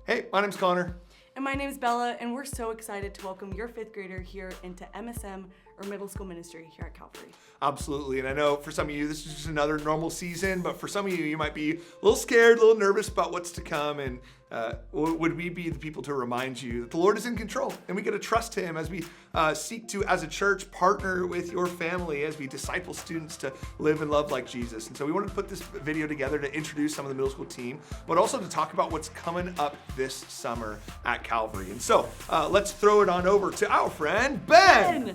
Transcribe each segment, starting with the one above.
Hey, my name's Connor. And my name's Bella, and we're so excited to welcome your fifth grader here into MSM, or middle school ministry here at Calvary. Absolutely, and I know for some of you this is just another normal season, but for some of you, you might be a little scared, a little nervous about what's to come, and would we be the people to remind you that the Lord is in control, and we get to trust Him as we seek to, as a church, partner with your family as we disciple students to live and love like Jesus. And so we wanted to put this video together to introduce some of the middle school team, but also to talk about what's coming up this summer at Calvary. And so let's throw it on over to our friend, Ben!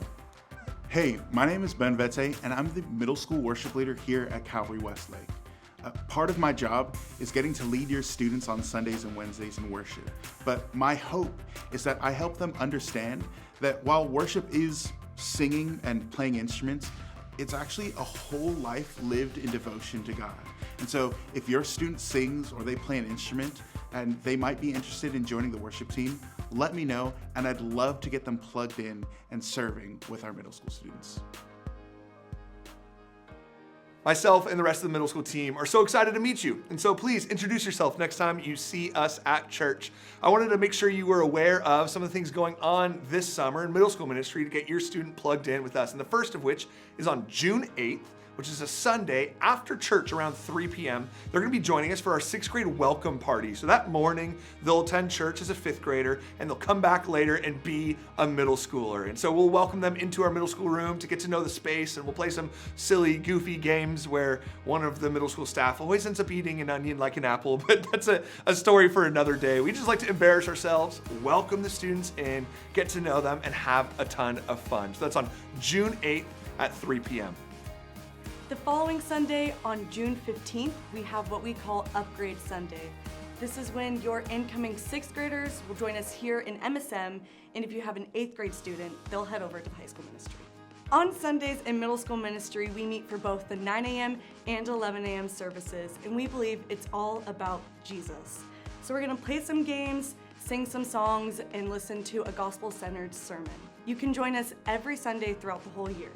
Hey, my name is Ben Vete, and I'm the middle school worship leader here at Calvary Westlake. Part of my job is getting to lead your students on Sundays and Wednesdays in worship. But my hope is that I help them understand that while worship is singing and playing instruments, it's actually a whole life lived in devotion to God. And so if your student sings or they play an instrument and they might be interested in joining the worship team, let me know, and I'd love to get them plugged in and serving with our middle school students. Myself and the rest of the middle school team are so excited to meet you. And so please introduce yourself next time you see us at church. I wanted to make sure you were aware of some of the things going on this summer in middle school ministry to get your student plugged in with us. And the first of which is on June 8th, which is a Sunday after church around 3 p.m. They're gonna be joining us for our sixth grade welcome party. So that morning, they'll attend church as a fifth grader, and they'll come back later and be a middle schooler. And so we'll welcome them into our middle school room to get to know the space, and we'll play some silly, goofy games where one of the middle school staff always ends up eating an onion like an apple, but that's a story for another day. We just like to embarrass ourselves, welcome the students in, get to know them, and have a ton of fun. So that's on June 8th at 3 p.m. The following Sunday, on June 15th, we have what we call Upgrade Sunday. This is when your incoming sixth graders will join us here in MSM, and if you have an eighth grade student, they'll head over to high school ministry. On Sundays in middle school ministry, we meet for both the 9 a.m. and 11 a.m. services, and we believe it's all about Jesus. So we're gonna play some games, sing some songs, and listen to a gospel-centered sermon. You can join us every Sunday throughout the whole year.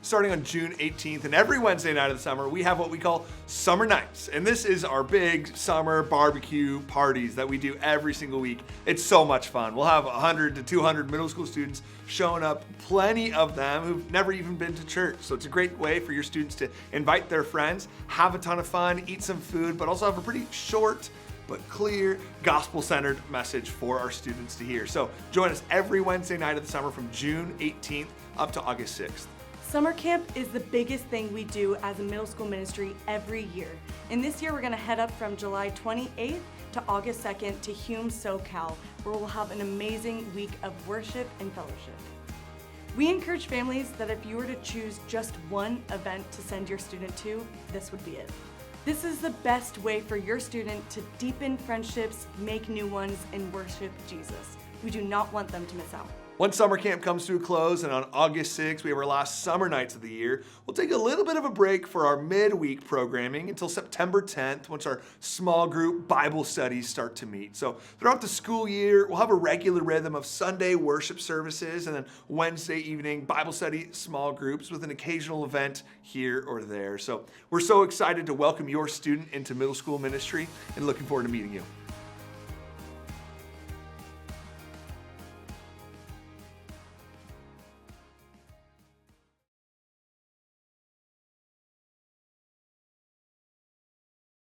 Starting on June 18th, and every Wednesday night of the summer, we have what we call Summer Nights. And this is our big summer barbecue parties that we do every single week. It's so much fun. We'll have 100 to 200 middle school students showing up, plenty of them who've never even been to church. So it's a great way for your students to invite their friends, have a ton of fun, eat some food, but also have a pretty short but clear, gospel-centered message for our students to hear. So join us every Wednesday night of the summer from June 18th up to August 6th. Summer camp is the biggest thing we do as a middle school ministry every year. And this year we're gonna head up from July 28th to August 2nd to Hume, SoCal, where we'll have an amazing week of worship and fellowship. We encourage families that if you were to choose just one event to send your student to, this would be it. This is the best way for your student to deepen friendships, make new ones, and worship Jesus. We do not want them to miss out. Once summer camp comes to a close, and on August 6th, we have our last summer nights of the year, we'll take a little bit of a break for our midweek programming until September 10th, once our small group Bible studies start to meet. So throughout the school year, we'll have a regular rhythm of Sunday worship services and then Wednesday evening Bible study small groups with an occasional event here or there. So we're so excited to welcome your student into middle school ministry and looking forward to meeting you.